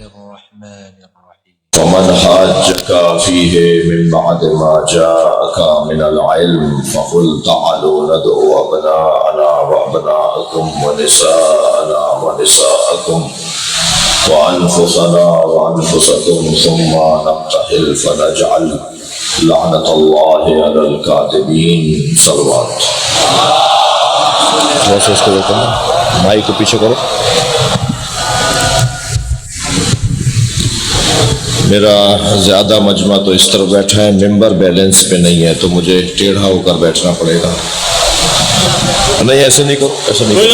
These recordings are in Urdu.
الرحمن الرحيم ومن حاجك فيه من بعد ما جاءك من العلم فقل تعالوا ندعو أبناءنا وأبناءكم ونساءنا ونساءكم وأنفسنا وأنفسكم ثم نقتهل فنجعل لعنة الله على الكاذبين صلوات. ویسے اس کو دیکھو نا بھائی کو پیچھے کرو. میرا زیادہ مجمع تو اس طرح بیٹھا ہے, ممبر بیلنس پہ نہیں ہے تو مجھے ٹیڑھا ہو کر بیٹھنا پڑے گا. نہیں ایسے نہیں کرو, ایسے نہیں کرو.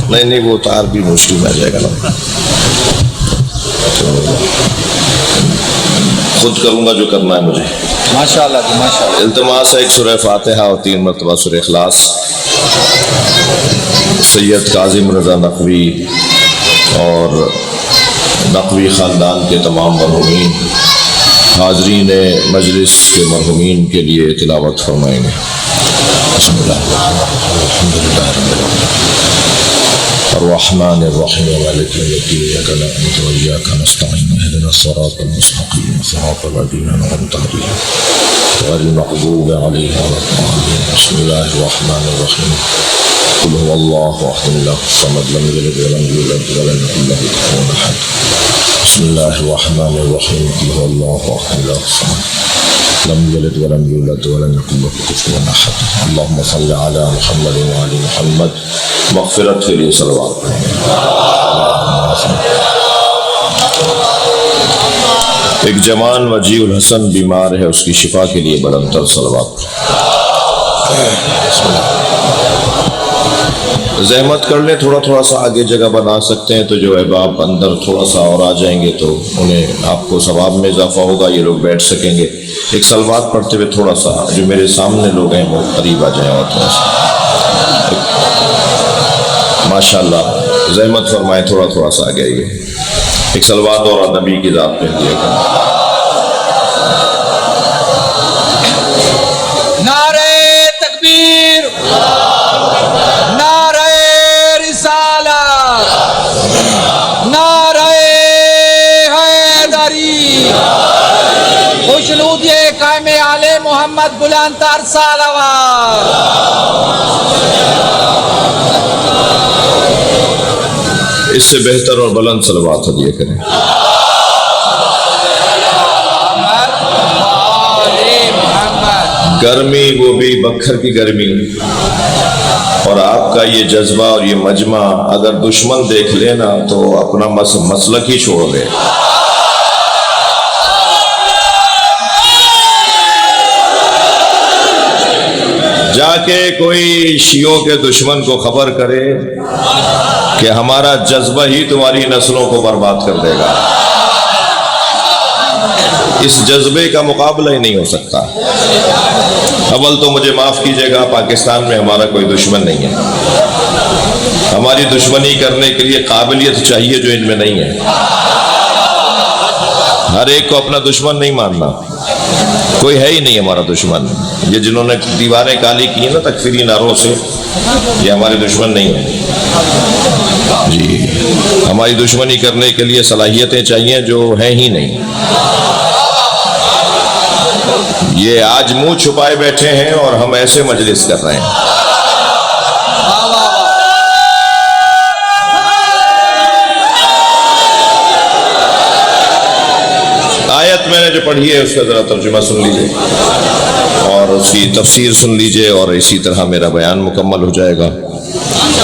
نہیں وہ تار بھی مشکل میں آ جائے گا نا. خود کروں گا جو کرنا ہے مجھے. ماشاءاللہ جی ماشاءاللہ. التماس ہے ایک سورہ فاتحہ اور 3 مرتبہ سورہ اخلاص. سید کاظم رضا نقوی اور نقوی خاندان کے تمام مرحومین حاضرین مجلس کے مرحومین کے لیے تلاوت فرمائیں گے. بسم اللہ الحمدللہ رب العالمین الرحمن الرحیم مالک یوم الدین ایاک نعبد و ایاک نستعین اهدنا الصراط المستقیم صراط الذین انعمت علیہم غیر المغضوب علیہم ولا الضالین. بسم اللہ الرحمن الرحیم قل هو الله احد الله الصمد لم يلد ولم يولد ولم يكن له كفوا احد. بسم الله الرحمن الرحيم قل هو الله احد الله الصمد لم يلد ولم يولد ولم يكن له كفوا احد. اللهم صل على محمد وعلى محمد مغفرت کے لیے صلوات. ایک جوان وجیع الحسن بیمار ہے, اس کی شفا کے لیے بلند تر صلوات. زحمت کر لیں, تھوڑا تھوڑا سا آگے جگہ بنا سکتے ہیں تو جو احباب اندر تھوڑا سا اور آ جائیں گے تو انہیں آپ کو ثواب میں اضافہ ہوگا, یہ لوگ بیٹھ سکیں گے. ایک صلوات پڑھتے ہوئے تھوڑا سا جو میرے سامنے لوگ ہیں وہ قریب آ جائیں اور تھوڑا سا ماشاءاللہ زحمت فرمائیں, تھوڑا تھوڑا سا آگے آئیے. ایک صلوات اور نبی کی ذات پہ دیا کریں. نعرہ تکبیر, نعرہ رسالت, نعرہ حیدری, خوشنودی قائم آل محمد بلند تر صلوات. اس سے بہتر اور بلند صلوات ہدیہ کریں. گرمی وہ بھی بکھر کی گرمی, اور آپ کا یہ جذبہ اور یہ مجمع اگر دشمن دیکھ لینا تو اپنا مسلک ہی چھوڑ لے. جا کے کوئی شیعوں کے دشمن کو خبر کرے کہ ہمارا جذبہ ہی تمہاری نسلوں کو برباد کر دے گا. اس جذبے کا مقابلہ ہی نہیں ہو سکتا. اول تو مجھے معاف کیجیے گا, پاکستان میں ہمارا کوئی دشمن نہیں ہے. ہماری دشمنی کرنے کے لیے قابلیت چاہیے جو ان میں نہیں ہے. ہر ایک کو اپنا دشمن نہیں ماننا, کوئی ہے ہی نہیں ہمارا دشمن. یہ جنہوں نے دیواریں کالی کی ہیں نا تکفیری نعروں سے, یہ ہمارے دشمن نہیں ہیں جی. ہماری دشمنی کرنے کے لیے صلاحیتیں چاہیے جو ہیں ہی نہیں. یہ آج منہ چھپائے بیٹھے ہیں اور ہم ایسے مجلس کر رہے ہیں. آیت میں نے جو پڑھی ہے اس کا ذرا ترجمہ سن لیجئے اور اس کی تفسیر سن لیجئے, اور اسی طرح میرا بیان مکمل ہو جائے گا.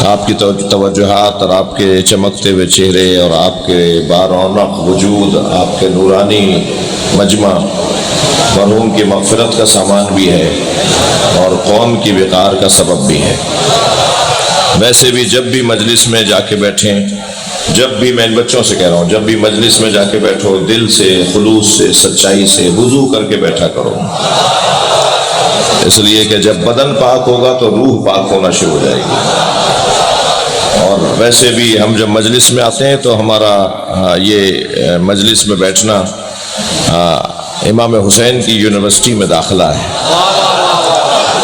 آپ کی توجہات اور آپ کے چمکتے ہوئے چہرے اور آپ کے بارونق وجود, آپ کے نورانی مجمع مرحوم کی مغفرت کا سامان بھی ہے اور قوم کی وقار کا سبب بھی ہے. ویسے بھی جب بھی مجلس میں جا کے بیٹھیں, جب بھی میں ان بچوں سے کہہ رہا ہوں, جب بھی مجلس میں جا کے بیٹھو دل سے, خلوص سے, سچائی سے وضو کر کے بیٹھا کرو. اس لیے کہ جب بدن پاک ہوگا تو روح پاک ہونا شروع ہو جائے گی. اور ویسے بھی ہم جب مجلس میں آتے ہیں تو ہمارا یہ مجلس میں بیٹھنا امام حسین کی یونیورسٹی میں داخلہ ہے.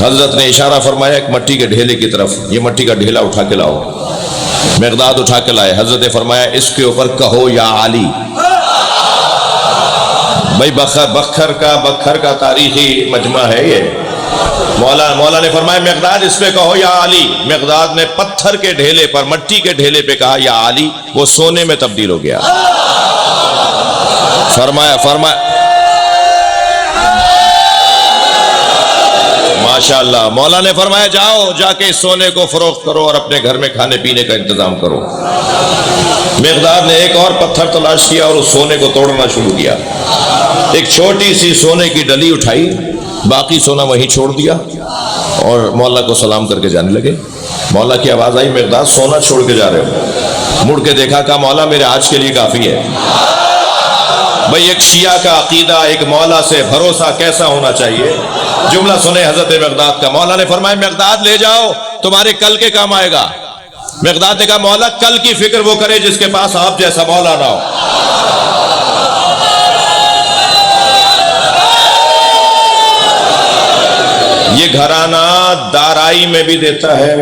حضرت نے اشارہ فرمایا ایک مٹی کے ڈھیلے کی طرف، یہ مٹی کا ڈھیلا اٹھا کے لاؤ۔ مقداد اٹھا کے لائے۔ حضرت نے فرمایا اس کے اوپر کہو یا علی۔ بھائی بکھر کا تاریخی مجمع ہے یہ۔ مولا نے فرمایا مقداد اس پہ کہو یا علی۔ مقداد نے پتھر کے ڈھیلے پر، مٹی کے ڈھیلے پہ کہا یا علی، وہ سونے میں تبدیل ہو گیا۔ فرمایا ماشاءاللہ، مولا نے فرمایا جاؤ، جا کے اس سونے کو فروخت کرو اور اپنے گھر میں کھانے پینے کا انتظام کرو۔ مقداد نے ایک اور پتھر تلاش کیا اور اس سونے کو توڑنا شروع کیا۔ ایک چھوٹی سی سونے کی ڈلی اٹھائی، باقی سونا وہیں چھوڑ دیا اور مولا کو سلام کر کے جانے لگے۔ مولا کی آواز آئی مقداد سونا چھوڑ کے جا رہے ہو؟ مڑ کے دیکھا، کہا مولا میرے آج کے لیے کافی ہے۔ بھئی ایک شیعہ کا عقیدہ، ایک مولا سے بھروسہ کیسا ہونا چاہیے؟ جملہ سنے حضرت مقداد کا۔ مولا نے فرمایا مقداد لے جاؤ، تمہارے کل کے کام آئے گا۔ مقداد نے کہا مولا کل کی فکر وہ کرے جس کے پاس آپ جیسا مولا نہ ہو۔ یہ گھرانہ دارائی میں بھی دیتا ہے،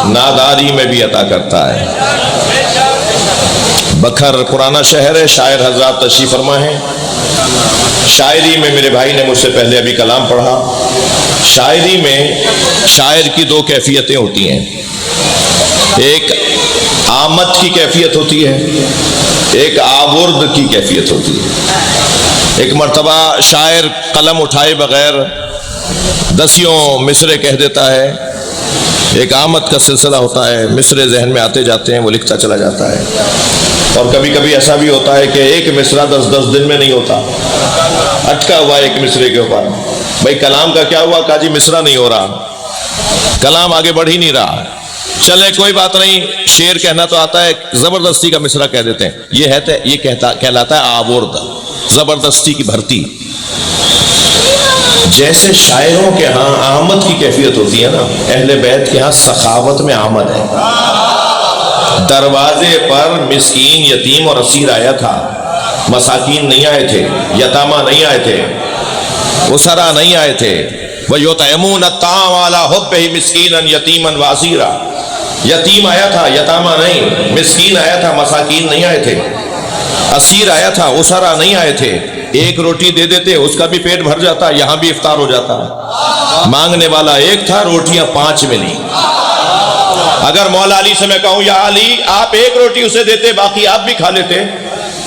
ناداری میں بھی عطا کرتا ہے۔ بکھر پرانا شہر ہے، شاعر حضرات تشریف فرما ہے۔ شاعری میں میرے بھائی نے مجھ سے پہلے ابھی کلام پڑھا۔ شاعری میں شاعر کی دو کیفیتیں ہوتی ہیں، ایک آمد کی کیفیت ہوتی ہے، ایک آورد کی کیفیت ہوتی ہے۔ ایک مرتبہ شاعر قلم اٹھائے بغیر دسیوں مصرے کہہ دیتا ہے، ایک آمد کا سلسلہ ہوتا ہے، مصرے ذہن میں آتے جاتے ہیں، وہ لکھتا چلا جاتا ہے۔ اور کبھی کبھی ایسا بھی ہوتا ہے کہ ایک مصرع 10 دن میں نہیں ہوتا، اٹکا ہوا ایک مصرے کے اوپر۔ بھائی کلام کا کیا ہوا؟ کہا جی مصرع نہیں ہو رہا، کلام آگے بڑھ ہی نہیں رہا۔ چلے کوئی بات نہیں، شعر کہنا تو آتا ہے، زبردستی کا مصرع کہہ دیتے ہیں، یہ کہلاتا ہے آورد، زبردستی کی بھرتی۔ جیسے شاعروں کے ہاں آمد کی کیفیت ہوتی ہے نا، اہل بیت کے ہاں سخاوت میں آمد ہے۔ دروازے پر مسکین، یتیم اور اسیر آیا تھا، مساکین نہیں آئے تھے، یتامہ نہیں آئے تھے، اسرا نہیں آئے تھے۔ وَيُطْعِمُونَ الطَّعَامَ عَلَىٰ حُبِّهِ مِسْكِينًا يَتِيمًا وَأَسِيرًا۔ یتیم آیا تھا، یتامہ نہیں، مسکین آیا تھا، مساکین نہیں آئے تھے، اسیر آیا تھا، اسرا نہیں آئے تھے۔ ایک روٹی دے دیتے اس کا بھی پیٹ بھر جاتا، یہاں بھی افطار ہو جاتا۔ مانگنے والا ایک تھا، روٹیاں 5 ملی۔ اگر مولا علی سے میں کہوں یا علی آپ ایک روٹی اسے دیتے، باقی آپ بھی کھا لیتے،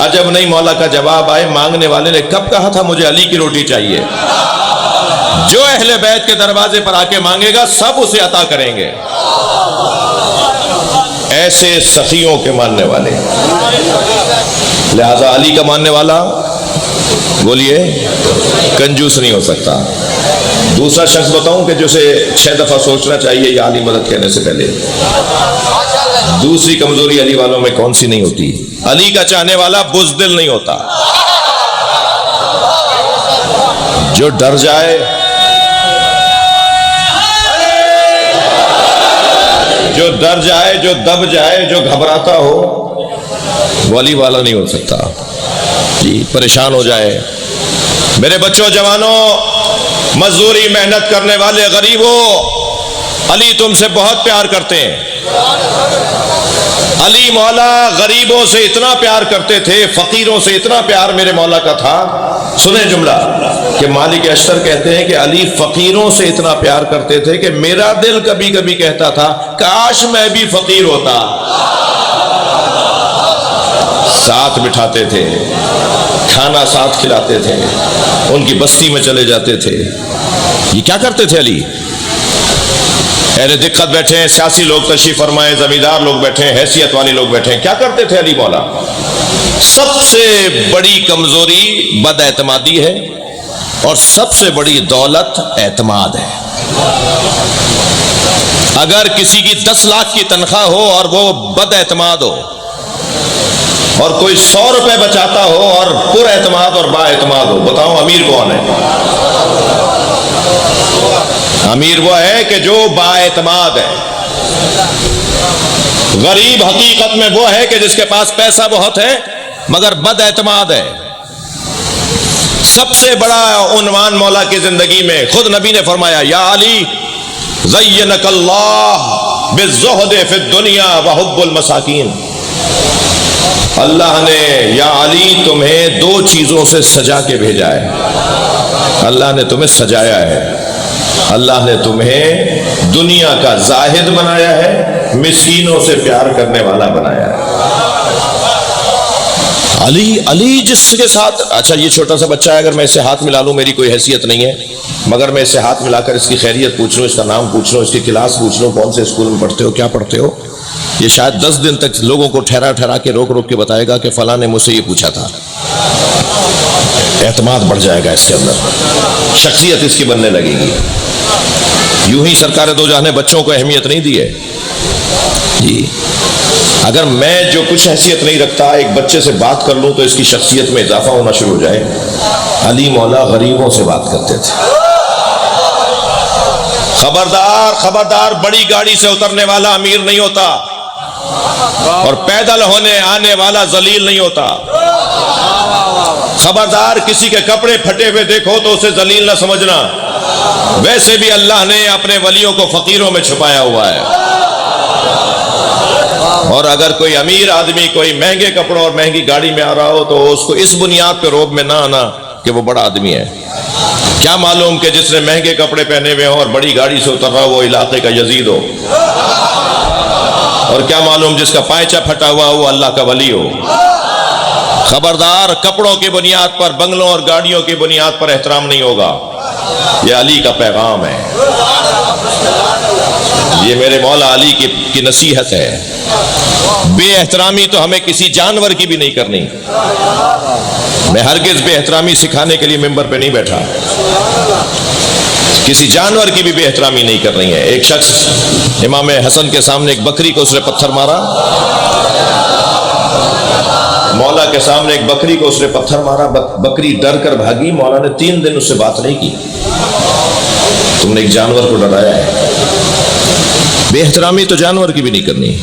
عجب نہیں مولا کا جواب آئے مانگنے والے نے کب کہا تھا مجھے علی کی روٹی چاہیے؟ جو اہل بیت کے دروازے پر آ کے مانگے گا سب اسے عطا کریں گے۔ ایسے سخیوں کے ماننے والے، لہذا علی کا ماننے والا بولیے کنجوس نہیں ہو سکتا۔ دوسرا شخص بتاؤں کہ جسے 6 دفعہ سوچنا چاہیے یا علی مدد کہنے سے پہلے۔ دوسری کمزوری علی والوں میں کون سی نہیں ہوتی؟ علی کا چاہنے والا بزدل نہیں ہوتا۔ جو ڈر جائے، جو دب جائے، جو گھبراتا ہو، وہ علی والا نہیں ہو سکتا۔ جی پریشان ہو جائے۔ میرے بچوں، جوانوں، مزدوری محنت کرنے والے غریبوں، علی تم سے بہت پیار کرتے ہیں۔ علی مولا غریبوں سے اتنا پیار کرتے تھے، فقیروں سے اتنا پیار میرے مولا کا تھا۔ سنیں جملہ کہ مالک اشتر کہتے ہیں کہ علی فقیروں سے اتنا پیار کرتے تھے کہ میرا دل کبھی کبھی کہتا تھا کاش میں بھی فقیر ہوتا۔ ساتھ بٹھاتے تھے، کھانا ساتھ کھلاتے تھے، ان کی بستی میں چلے جاتے تھے۔ یہ کیا کرتے تھے علی؟ اہل دقت بیٹھے ہیں، سیاسی لوگ تشریف فرمائے، زمیندار لوگ بیٹھے ہیں، حیثیت والے لوگ بیٹھے ہیں، کیا کرتے تھے علی مولا؟ سب سے بڑی کمزوری بد اعتمادی ہے اور سب سے بڑی دولت اعتماد ہے۔ اگر کسی کی 10 لاکھ کی تنخواہ ہو اور وہ بد اعتماد ہو، اور کوئی 100 روپے بچاتا ہو اور پر اعتماد اور با اعتماد ہو، بتاؤ امیر کون ہے؟ امیر وہ ہے کہ جو با اعتماد ہے۔ غریب حقیقت میں وہ ہے کہ جس کے پاس پیسہ بہت ہے مگر بد اعتماد ہے۔ سب سے بڑا عنوان مولا کی زندگی میں خود نبی نے فرمایا یا علی زینک اللہ بالزہد فی الدنیا وحب المساکین، اللہ نے یا علی تمہیں دو چیزوں سے سجا کے بھیجا ہے، اللہ نے تمہیں سجایا ہے، اللہ نے تمہیں دنیا کا زاہد بنایا ہے، مسکینوں سے پیار کرنے والا بنایا ہے۔ علی جس کے ساتھ، اچھا یہ چھوٹا سا بچہ ہے، اگر میں اس سے ہاتھ ملا لوں میری کوئی حیثیت نہیں ہے، مگر میں اس سے ہاتھ ملا کر اس کی خیریت پوچھ لوں، اس کا نام پوچھ لوں، اس کی کلاس پوچھ لوں، کون سے اسکول میں پڑھتے ہو، کیا پڑھتے ہو، یہ شاید 10 دن تک لوگوں کو ٹھہرا کے روک کے بتائے گا کہ فلاں نے مجھ سے یہ پوچھا تھا۔ اعتماد بڑھ جائے گا اس کے اندر، شخصیت اس کی بننے لگے گی۔ یوں ہی سرکار دو جہاں نے بچوں کو اہمیت نہیں دی ہے جی، اگر میں جو کچھ حیثیت نہیں رکھتا ایک بچے سے بات کر لوں تو اس کی شخصیت میں اضافہ ہونا شروع ہو جائے۔ علی مولا غریبوں سے بات کرتے تھے۔ خبردار بڑی گاڑی سے اترنے والا امیر نہیں ہوتا، اور پیدل ہونے آنے والا ذلیل نہیں ہوتا۔ خبردار کسی کے کپڑے پھٹے ہوئے دیکھو تو اسے ذلیل نہ سمجھنا، ویسے بھی اللہ نے اپنے ولیوں کو فقیروں میں چھپایا ہوا ہے۔ اور اگر کوئی امیر آدمی کوئی مہنگے کپڑوں اور مہنگی گاڑی میں آ رہا ہو تو اس کو اس بنیاد پہ روب میں نہ آنا کہ وہ بڑا آدمی ہے۔ کیا معلوم کہ جس نے مہنگے کپڑے پہنے ہوئے ہوں اور بڑی گاڑی سے اتر رہا ہو وہ علاقے کا یزید ہو، اور کیا معلوم جس کا پائچہ پھٹا ہوا وہ اللہ کا ولی ہو۔ خبردار کپڑوں کی بنیاد پر، بنگلوں اور گاڑیوں کی بنیاد پر احترام نہیں ہوگا۔ یہ علی کا پیغام ہے، یہ میرے مولا علی کی نصیحت ہے۔ بے احترامی تو ہمیں کسی جانور کی بھی نہیں کرنی۔ میں ہرگز بے احترامی سکھانے کے لیے ممبر پہ نہیں بیٹھا، کسی جانور کی بھی بے احترامی نہیں کرنی ہے۔ ایک شخص امام حسن کے سامنے ایک بکری کو اس نے پتھر مارا، مولا کے سامنے ایک بکری کو اس نے پتھر مارا، بکری ڈر کر بھاگی، مولا نے 3 دن اس سے بات نہیں کی۔ تم نے ایک جانور کو ڈرایا ہے۔ بے احترامی تو جانور کی بھی نہیں کرنی،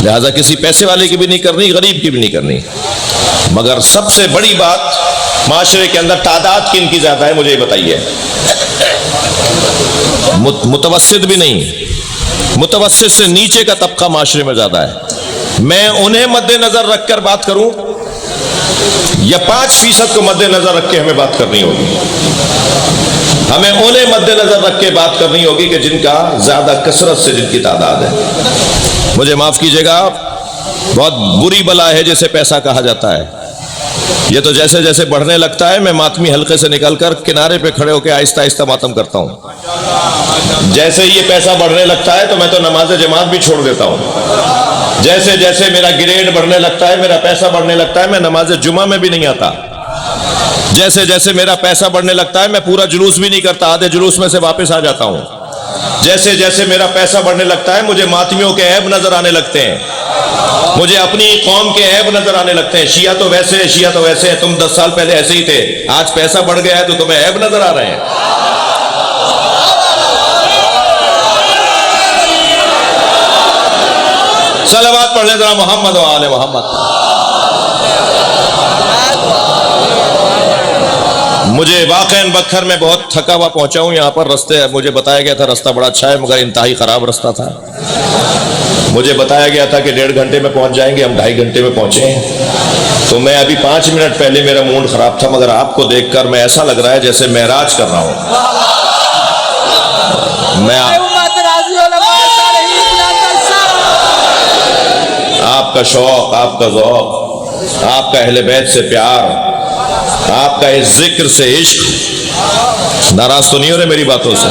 لہذا کسی پیسے والے کی بھی نہیں کرنی، غریب کی بھی نہیں کرنی۔ مگر سب سے بڑی بات معاشرے کے اندر تعداد کن کی زیادہ ہے، مجھے یہ بتائیے۔ متوسط بھی نہیں، متوسط سے نیچے کا طبقہ معاشرے میں زیادہ ہے۔ میں انہیں مد نظر رکھ کر بات کروں یا 5% کو مد نظر رکھ کے ہمیں بات کرنی ہوگی؟ ہمیں انہیں مد نظر رکھ کے بات کرنی ہوگی کہ جن کا زیادہ کثرت سے جن کی تعداد ہے۔ مجھے معاف کیجیے گا، بہت بری بلا ہے جسے پیسہ کہا جاتا ہے۔ یہ تو جیسے جیسے بڑھنے لگتا ہے میں ماتمی حلقے سے نکل کر کنارے پہ کھڑے ہو کے آہستہ آہستہ ماتم کرتا ہوں۔ جیسے یہ پیسہ بڑھنے لگتا ہے تو میں تو نماز جماعت بھی چھوڑ دیتا ہوں۔ جیسے جیسے میرا گریڈ بڑھنے لگتا ہے، میرا پیسہ بڑھنے لگتا ہے، میں نماز جمعہ میں بھی نہیں آتا۔ جیسے جیسے میرا پیسہ بڑھنے لگتا ہے میں پورا جلوس بھی نہیں کرتا، آدھے جلوس میں سے واپس آ جاتا ہوں۔ جیسے جیسے میرا پیسہ بڑھنے لگتا ہے مجھے ماتمیوں کے عیب نظر آنے لگتے ہیں، مجھے اپنی قوم کے عیب نظر آنے لگتے ہیں۔ شیعہ تو ویسے ہے، شیعہ تو ویسے ہے، تم 10 سال پہلے ایسے ہی تھے، آج پیسہ بڑھ گیا ہے تو تمہیں عیب نظر آ رہے ہیں۔ صلوات پڑھ لیں ذرا محمد و آل محمد۔ مجھے واقعاً بکھر میں بہت تھکا ہوا پہنچا ہوں، یہاں پر رستے مجھے بتایا گیا تھا راستہ بڑا اچھا ہے مگر انتہائی خراب راستہ تھا۔ مجھے بتایا گیا تھا کہ 1.5 گھنٹے میں پہنچ جائیں گے، ہم 2.5 گھنٹے میں پہنچے ہیں۔ تو میں ابھی 5 منٹ پہلے میرا موڈ خراب تھا، مگر آپ کو دیکھ کر میں ایسا لگ رہا ہے جیسے معراج کر رہا ہوں۔ آپ کا شوق، آپ کا ذوق، آپ کا اہل بیت سے پیار، آپ کا اس ذکر سے عشق، ناراض تو نہیں ہو رہے میری باتوں سے؟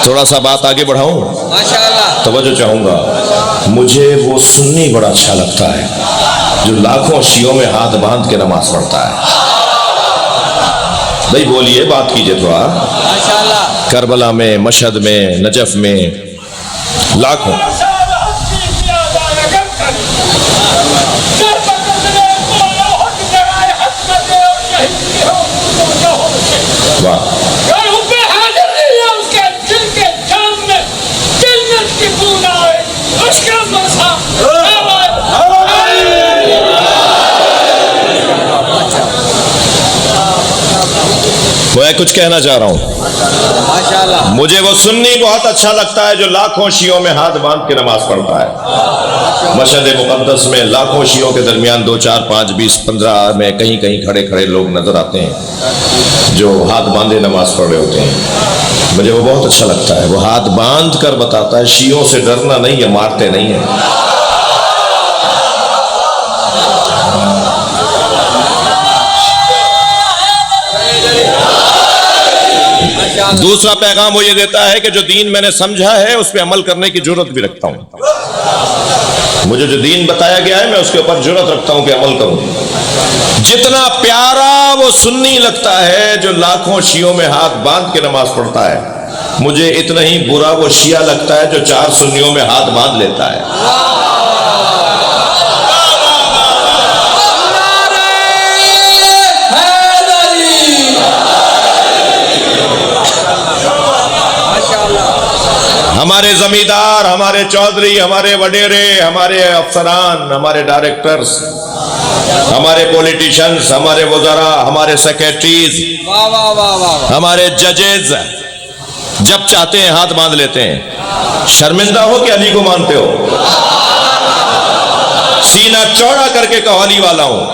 تھوڑا سا بات آگے بڑھاؤں؟ توجہ چاہوں گا۔ مجھے وہ سنی بڑا اچھا لگتا ہے جو لاکھوں شیعوں میں ہاتھ باندھ کے نماز پڑھتا ہے۔ بھائی بولیے، بات کیجئے تھوڑا۔ کربلا میں، مشہد میں، نجف میں لاکھوں۔ میں کچھ کہنا چاہ رہا ہوں. ماشاءاللہ. مجھے وہ سنی بہت اچھا لگتا ہے جو لاکھوں شیعوں میں ہاتھ باندھ کے نماز پڑھتا ہے. مشہد مقدس میں لاکھوں شیعوں کے درمیان 2 4 5 20 15 میں کہیں کہیں کھڑے کھڑے لوگ نظر آتے ہیں جو ہاتھ باندھے نماز پڑھ رہے ہوتے ہیں. مجھے وہ بہت اچھا لگتا ہے. وہ ہاتھ باندھ کر بتاتا ہے شیعوں سے ڈرنا نہیں ہے، مارتے نہیں ہیں. دوسرا پیغام وہ یہ دیتا ہے کہ جو دین میں نے سمجھا ہے اس پہ عمل کرنے کی جرت بھی رکھتا ہوں. مجھے جو دین بتایا گیا ہے میں اس کے اوپر جرت رکھتا ہوں کہ عمل کروں. جتنا پیارا وہ سنی لگتا ہے جو لاکھوں شیعوں میں ہاتھ باندھ کے نماز پڑھتا ہے، مجھے اتنا ہی برا وہ شیعہ لگتا ہے جو 4 سنیوں میں ہاتھ باندھ لیتا ہے. ہمارے زمیندار، ہمارے چودھری، ہمارے وڈیرے، ہمارے افسران، ہمارے ڈائریکٹرز، ہمارے پولیٹیشنز، ہمارے وزراء، ہمارے سیکریٹریز، ہمارے ججز جب چاہتے ہیں ہاتھ باندھ لیتے ہیں. شرمندہ ہو کہ علی کو مانتے ہو؟ سینہ چوڑا کر کے کہو علی والا ہوں.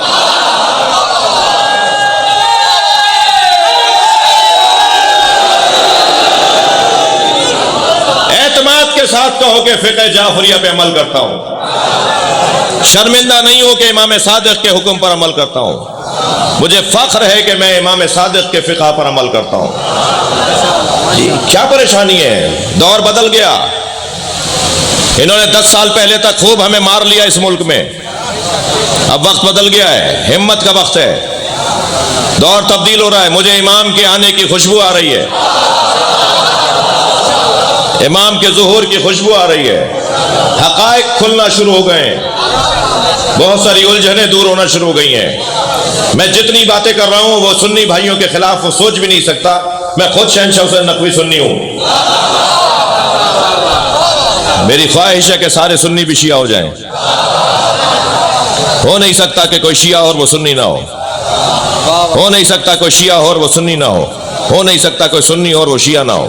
اعتماد کے ساتھ کہو کہ فقہ جعفریہ پہ عمل کرتا ہوں. شرمندہ نہیں ہو کہ امام صادق کے حکم پر عمل کرتا ہوں. مجھے فخر ہے کہ میں امام صادق کے فقہ پر عمل کرتا ہوں. کیا پریشانی ہے؟ دور بدل گیا. انہوں نے 10 سال پہلے تک خوب ہمیں مار لیا اس ملک میں. اب وقت بدل گیا ہے، ہمت کا وقت ہے. دور تبدیل ہو رہا ہے. مجھے امام کے آنے کی خوشبو آ رہی ہے، امام کے ظہور کی خوشبو آ رہی ہے. حقائق کھلنا شروع ہو گئے ہیں، بہت ساری الجھنیں دور ہونا شروع ہو گئی ہیں. میں جتنی باتیں کر رہا ہوں وہ سنی بھائیوں کے خلاف وہ سوچ بھی نہیں سکتا. میں خود شہنشاہ حسین نقوی سنی ہوں. میری خواہش ہے کہ سارے سنی بھی شیعہ ہو جائیں. ہو نہیں سکتا کہ کوئی شیعہ اور وہ سنی نہ ہو. ہو نہیں سکتا کوئی شیعہ اور وہ سنی نہ ہو. ہو نہیں سکتا کوئی سنی اور وہ شیعہ نہ ہو.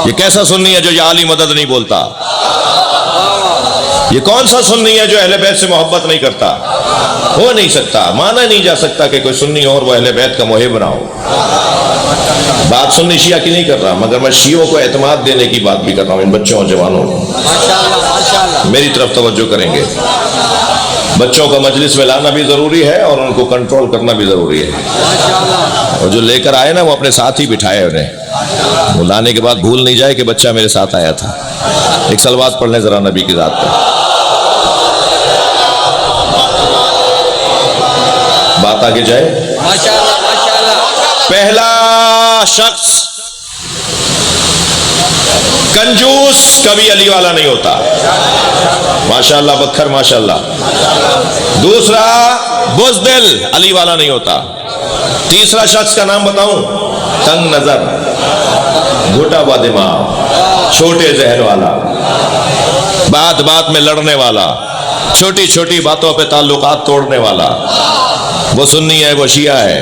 یہ کیسا سنی ہے جو یہ عالی مدد نہیں بولتا؟ یہ کون سا سنی ہے جو اہل بیت سے محبت نہیں کرتا؟ ہو نہیں سکتا. مانا نہیں جا سکتا کہ کوئی سنی اور وہ اہل بیت کا محب نہ ہو. بات سنی شیعہ کی نہیں کر رہا، مگر میں شیعوں کو اعتماد دینے کی بات بھی کر رہا ہوں. ان بچوں اور جوانوں کو میری طرف توجہ کریں گے. بچوں کا مجلس میں لانا بھی ضروری ہے اور ان کو کنٹرول کرنا بھی ضروری ہے. اور جو لے کر آئے نا وہ اپنے ساتھ ہی بٹھائے انہیں. وہ لانے کے بعد بھول نہیں جائے کہ بچہ میرے ساتھ آیا تھا. ایک صلوات پڑھ لیں ذرا نبی کی ذات پر. بات آگے جائے. پہلا شخص کنجوس کبھی علی والا نہیں ہوتا. ماشاءاللہ بکھر ماشاءاللہ. دوسرا بزدل علی والا نہیں ہوتا. تیسرا شخص کا نام بتاؤں؟ تنگ نظر، گھٹا ہوا دماغ، چھوٹے ذہن والا، بات بات میں لڑنے والا، چھوٹی چھوٹی باتوں پہ تعلقات توڑنے والا. وہ سنی ہے، وہ شیعہ ہے.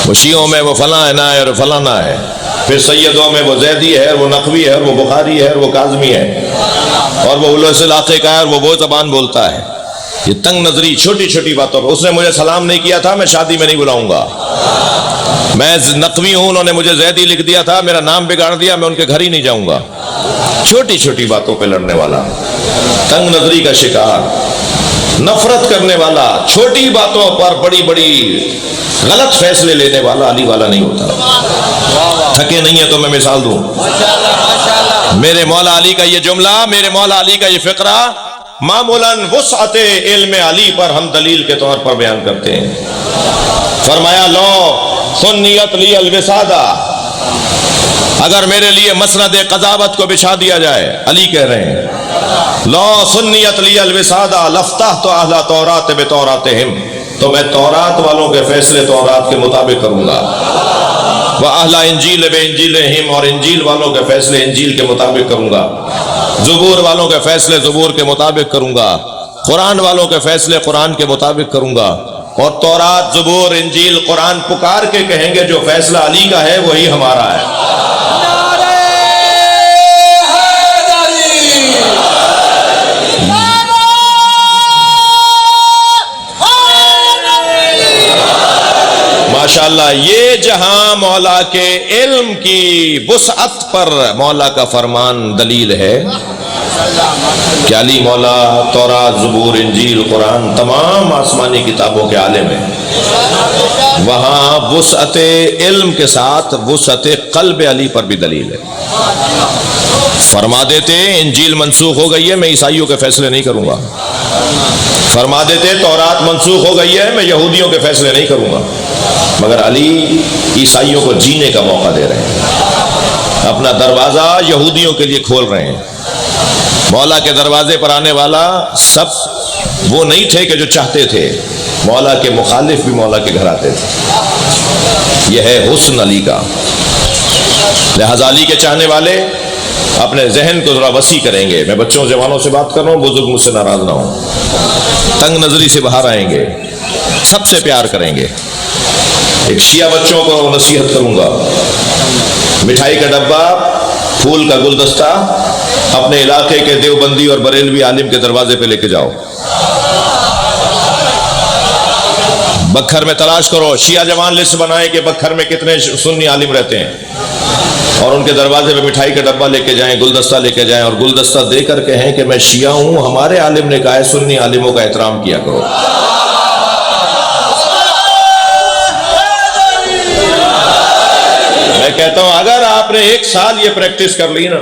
وہ شیعوں میں وہ فلاں ہے نہ ہے اور فلانا ہے. پھر سیدوں میں وہ زیدی ہے اور وہ نقوی ہے اور وہ بخاری ہے اور وہ کاظمی ہے اور وہ اولوس علاقے کا ہے اور وہ زبان بولتا ہے. یہ تنگ نظری چھوٹی چھوٹی باتوں پر. اس نے مجھے سلام نہیں کیا تھا، میں شادی میں نہیں بلاؤں گا. میں نقوی ہوں، انہوں نے مجھے زیدی لکھ دیا تھا، میرا نام بگاڑ دیا، میں ان کے گھر ہی نہیں جاؤں گا. چھوٹی چھوٹی باتوں پہ لڑنے والا، تنگ نظری کا شکار، نفرت کرنے والا، چھوٹی باتوں پر بڑی بڑی غلط فیصلے لینے والا علی والا نہیں ہوتا. تھکے نہیں ہیں تو میں مثال دوں. میرے مولا علی کا یہ جملہ، میرے مولا علی کا یہ فقرہ معمولاً وسعت علم علی پر ہم دلیل کے طور پر بیان کرتے ہیں. فرمایا لو سنیت لی الوسادہ، اگر میرے لیے مسند قضاوت کو بچھا دیا جائے، علی کہہ رہے ہیں لو سنیت لی الوسادہ لفتحت اہل تورات بتوراتہم، تو میں تورات والوں کے فیصلے تورات کے مطابق کروں گا. وَأَهْلَ انجیل بِانجیلہم، اور انجیل والوں کے فیصلے انجیل کے مطابق کروں گا. زبور والوں کے فیصلے زبور کے مطابق کروں گا. قرآن والوں کے فیصلے قرآن کے مطابق کروں گا. اور تورات زبور انجیل قرآن پکار کے کہیں گے جو فیصلہ علی کا ہے وہی ہمارا ہے۔ نعرہ حیدری، نعرہ حیدری۔ ماشاءاللہ، یہ جہاں مولا کے علم کی وسعت پر مولا کا فرمان دلیل ہے کہ علی مولا تورات زبور انجیل قرآن تمام آسمانی کتابوں کے عالم ہیں، وہاں وسعت علم کے ساتھ وسعت قلب علی پر بھی دلیل ہے۔ فرما دیتے انجیل منسوخ ہو گئی ہے، میں عیسائیوں کے فیصلے نہیں کروں گا۔ فرما دیتے تورات منسوخ ہو گئی ہے، میں یہودیوں کے فیصلے نہیں کروں گا۔ مگر علی عیسائیوں کو جینے کا موقع دے رہے ہیں، اپنا دروازہ یہودیوں کے لیے کھول رہے ہیں۔ مولا کے دروازے پر آنے والا سب وہ نہیں تھے کہ جو چاہتے تھے، مولا کے مخالف بھی مولا کے گھر آتے تھے۔ یہ ہے حسن علی کا۔ لہذا علی کے چاہنے والے اپنے ذہن کو ذرا وسیع کریں گے۔ میں بچوں جوانوں سے بات کر رہا ہوں، بزرگ مجھ سے ناراض نہ ہوں، تنگ نظری سے باہر آئیں گے، سب سے پیار کریں گے۔ ایک شیعہ بچوں کو نصیحت کروں گا، مٹھائی کا ڈبہ، پھول کا گلدستہ اپنے علاقے کے دیوبندی اور بریلوی عالم کے دروازے پہ لے کے جاؤ۔ بکھر میں تلاش کرو، شیعہ جوان لسٹ بنائیں کہ بکھر میں کتنے سنی عالم رہتے ہیں، اور ان کے دروازے پہ مٹھائی کا ڈبہ لے کے جائیں، گلدستہ لے کے جائیں، اور گلدستہ دے کر کہیں کہ میں شیعہ ہوں، ہمارے عالم نے کہا ہے سنی عالموں کا احترام کیا کرو۔ میں کہتا ہوں اگر آپ نے ایک سال یہ پریکٹس کر لی نا،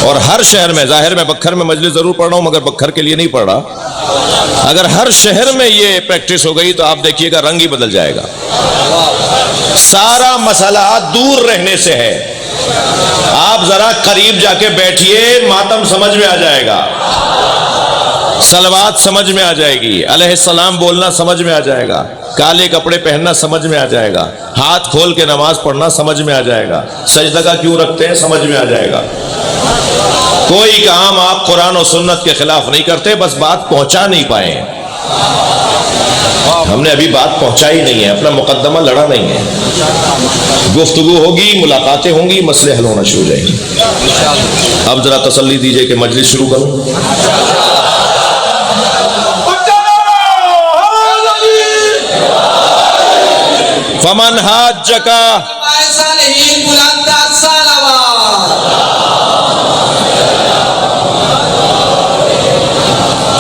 اور ہر شہر میں، ظاہر میں بکھر میں مجلس ضرور پڑھ رہا ہوں مگر بکھر کے لیے نہیں پڑھ رہا، اگر ہر شہر میں یہ پریکٹس ہو گئی تو آپ دیکھیے گا رنگ ہی بدل جائے گا۔ سارا مسئلہ دور رہنے سے ہے، آپ ذرا قریب جا کے بیٹھیے، ماتم سمجھ میں آ جائے گا، صلوات سمجھ میں آ جائے گی، علیہ السلام بولنا سمجھ میں آ جائے گا، کالے کپڑے پہننا سمجھ میں آ جائے گا، ہاتھ کھول کے نماز پڑھنا سمجھ میں آ جائے گا، سجدہ کیوں رکھتے ہیں سمجھ میں آ جائے گا۔ کوئی کام آپ قرآن و سنت کے خلاف نہیں کرتے، بس بات پہنچا نہیں پائے۔ ہم نے ابھی بات پہنچائی نہیں ہے، اپنا مقدمہ لڑا نہیں ہے۔ گفتگو ہوگی، ملاقاتیں ہوں گی، مسئلے حل ہونا شروع ہو جائیں گے۔ اب ذرا تسلی دیجئے کہ مجلس شروع کروں۔ فمن حاجک صالحین بلند تر صلوات،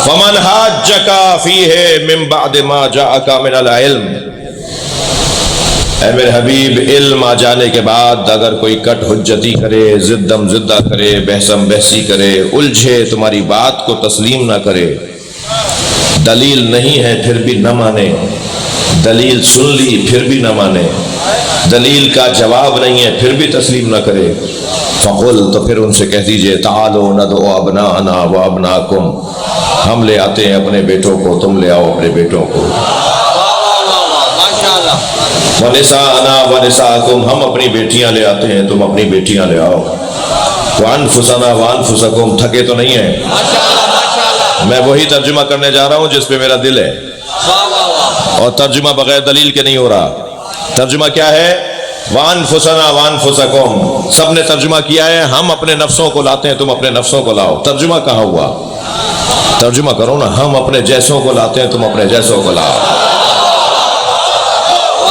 فمن حاجک فیہ من بعد ما جاءک من العلم، اے میرے حبیب علم آ جانے کے بعد اگر کوئی کٹ حجتی کرے، زدم زدہ کرے، بحثم بحثی کرے، الجھے، تمہاری بات کو تسلیم نہ کرے، دلیل نہیں ہے پھر بھی نہ مانے، دلیل سن لی پھر بھی نہ مانے، دلیل کا جواب نہیں ہے پھر بھی تسلیم نہ کرے، فقل، تو پھر ان سے کہہ دیجئے تعالوا ندعو ابناءنا وابناءکم، ہم لے آتے ہیں اپنے بیٹوں کو، تم لے آؤ اپنے بیٹوں کو، ونساءنا ونساءکم، ہم اپنی بیٹیاں لے آتے ہیں، تم اپنی بیٹیاں لے آؤ، وانفسنا وانفسکم، تھکے تو نہیں ہیں؟ میں وہی ترجمہ کرنے جا رہا ہوں جس پہ میرا دل ہے، اور ترجمہ بغیر دلیل کے نہیں ہو رہا۔ ترجمہ کیا ہے؟ وانفسنا وانفسکم، سب نے ترجمہ کیا ہے ہم اپنے نفسوں کو لاتے ہیں، تم اپنے نفسوں کو لاؤ۔ ترجمہ کہاں ہوا؟ ترجمہ کرو نا، ہم اپنے جیسوں کو لاتے ہیں، تم اپنے جیسوں کو لاؤ۔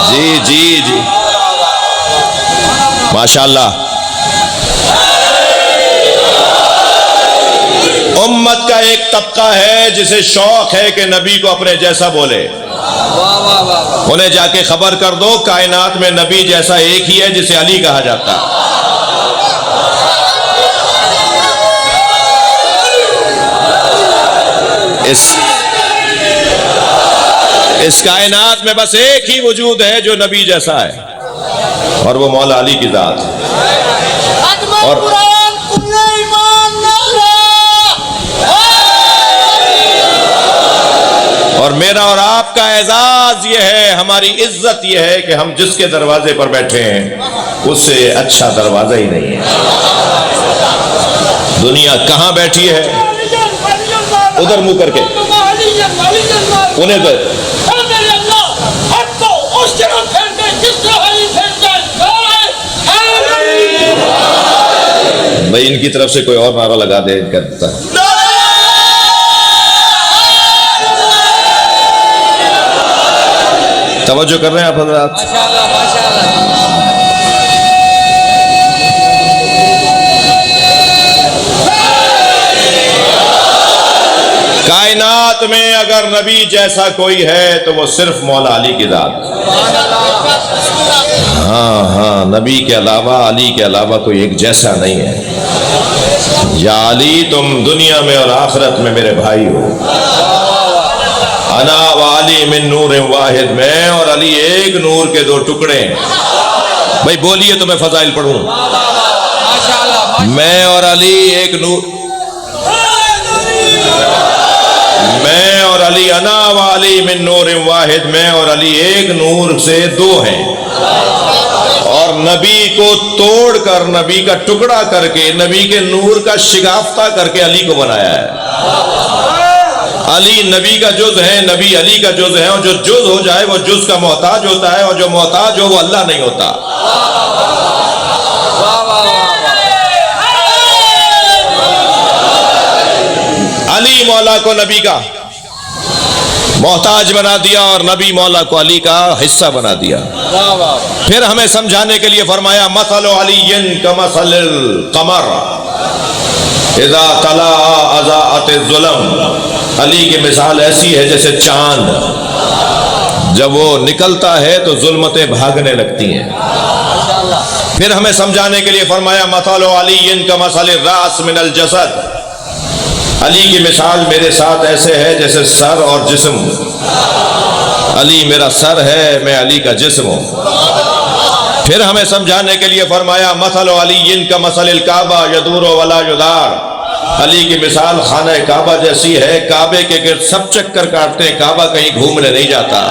جی جی جی، ماشاءاللہ۔ امت کا ایک طبقہ ہے جسے شوق ہے کہ نبی کو اپنے جیسا بولے، انہیں جا کے خبر کر دو کائنات میں نبی جیسا ایک ہی ہے جسے علی کہا جاتا ہے۔ اس کائنات میں بس ایک ہی وجود ہے جو نبی جیسا ہے، اور وہ مولا علی کی ذات ہے۔ اور میرا اور آپ کا اعزاز یہ ہے، ہماری عزت یہ ہے کہ ہم جس کے دروازے پر بیٹھے ہیں اس سے اچھا دروازہ ہی نہیں ہے۔ دنیا کہاں بیٹھی ہے؟ ادھر منہ کر کے انہیں تو میرے اللہ اب تو اس طرح پھر دے جس طرح علی پھرتا ہے. بھائی ان کی طرف سے کوئی اور نعرہ لگا دے کرتا ہے. توجہ کر رہے ہیں آپ حضرات؟ ماشاءاللہ ماشاءاللہ. کائنات میں اگر نبی جیسا کوئی ہے تو وہ صرف مولا علی کی ذات. ہاں نبی کے علاوہ علی کے علاوہ کوئی ایک جیسا نہیں ہے. یا علی تم دنیا میں اور آخرت میں میرے بھائی ہو. انا و علی من نور واحد، میں اور علی ایک نور کے دو ٹکڑے ہیں. بھائی بولیے تو میں فضائل پڑھوں. ماشاءاللہ. میں اور علی ایک نور، میں اور علی انا و علی من نور واحد، میں اور علی ایک نور سے دو ہیں. اور نبی کو توڑ کر، نبی کا ٹکڑا کر کے، نبی کے نور کا شگافتہ کر کے علی کو بنایا ہے. علی نبی کا جز ہے، نبی علی کا جز ہے، اور جو جز ہو جائے وہ جز کا محتاج ہوتا ہے، اور جو محتاج ہو وہ اللہ نہیں ہوتا. علی مولا کو نبی کا محتاج بنا دیا اور نبی مولا کو علی کا حصہ بنا دیا. پھر ہمیں سمجھانے کے لیے فرمایا مثل علی کمثل القمر اذا طلع اضاءت الظلم. علی کی مثال ایسی ہے جیسے چاند جب وہ نکلتا ہے تو ظلمتیں بھاگنے لگتی ہیں. پھر ہمیں سمجھانے کے لیے فرمایا مثل علی کمثل الراس من الجسد. علی کی مثال میرے ساتھ ایسے ہے جیسے سر اور جسم. علی میرا سر ہے، میں علی کا جسم ہوں. پھر ہمیں سمجھانے کے لیے فرمایا مثل علی کمثل الکعبہ یدور ولا یدار. علی کی مثال خانہ کعبہ جیسی ہے، کعبے کے گرد سب چکر کاٹتے ہیں، کعبہ کہیں گھومنے نہیں جاتا.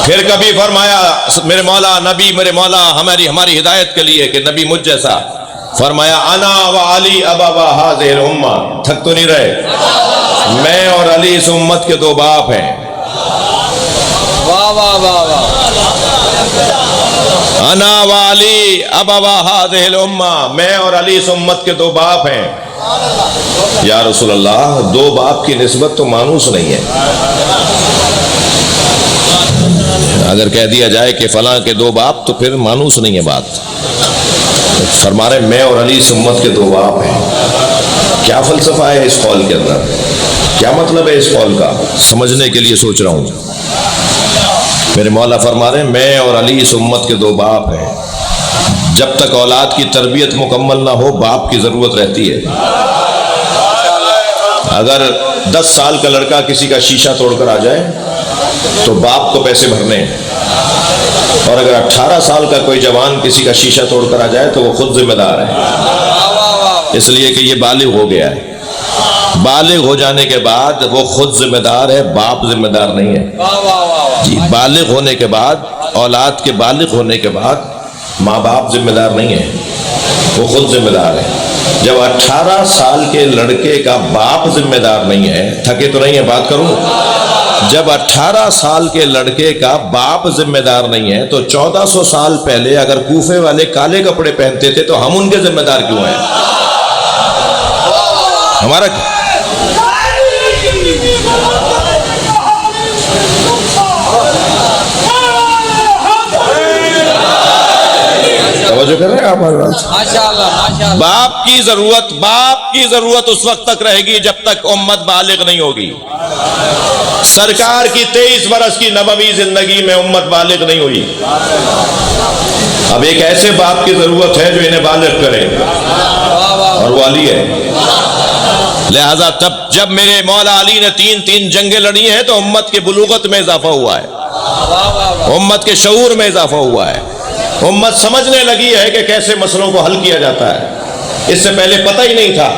پھر کبھی فرمایا میرے مولا نبی، میرے مولا ہماری ہدایت کے لیے کہ نبی مجھ جیسا، فرمایا انا و علی ابا ہذہ الامہ. تھک تو نہیں رہے؟ میں اور علی اس امت کے دو باپ ہیں. واہ واہ واہ واہ. انا و علی ابا ہذہ الامہ، میں اور علی اس امت کے دو باپ ہیں. یا رسول اللہ دو باپ کی نسبت تو مانوس نہیں ہے. اگر کہہ دیا جائے کہ فلاں کے دو باپ تو پھر مانوس نہیں ہے بات. فرما رہے میں اور علی اس امت کے دو باپ ہیں. کیا فلسفہ ہے اس قول کے اندر؟ کیا مطلب ہے اس قول کا؟ سمجھنے کے لیے سوچ رہا ہوں. میرے مولا فرما رہے ہیں میں اور علی اس امت کے دو باپ ہیں. جب تک اولاد کی تربیت مکمل نہ ہو باپ کی ضرورت رہتی ہے. اگر 10 سال کا لڑکا کسی کا شیشہ توڑ کر آ جائے تو باپ کو پیسے بھرنے ہیں، اور اگر 18 سال کا کوئی جوان کسی کا شیشہ توڑ کر آ جائے تو وہ خود ذمہ دار ہے، اس لیے کہ یہ بالغ ہو گیا ہے. بالغ ہو جانے کے بعد وہ خود ذمہ دار ہے، باپ ذمہ دار نہیں ہے. جی بالغ ہونے کے بعد، اولاد کے بالغ ہونے کے بعد ماں باپ ذمہ دار نہیں ہے، وہ خود ذمہ دار ہے. جب 18 سال کے لڑکے کا باپ ذمہ دار نہیں ہے، تھکے تو نہیں ہے بات کروں، جب 18 سال کے لڑکے کا باپ ذمہ دار نہیں ہے تو 1400 سال پہلے اگر کوفے والے کالے کپڑے پہنتے تھے تو ہم ان کے ذمہ دار کیوں ہیں؟ ہمارا توجہ کر رہے ہیں آپ؟ ماشاءاللہ ماشاءاللہ. باپ کی ضرورت اس وقت تک رہے گی جب تک امت بالغ نہیں ہوگی. سرکار کی 23 برس کی نبوی زندگی میں امت بالغ نہیں ہوئی. اب ایک ایسے باپ کی ضرورت ہے جو انہیں بالغ کرے، اور وہ علی ہے. لہذا جب میرے مولا علی نے 3 جنگیں لڑی ہیں تو امت کے بلوغت میں اضافہ ہوا ہے، امت کے شعور میں اضافہ ہوا ہے. امت سمجھنے لگی ہے کہ کیسے مسئلوں کو حل کیا جاتا ہے. اس سے پہلے پتہ ہی نہیں تھا.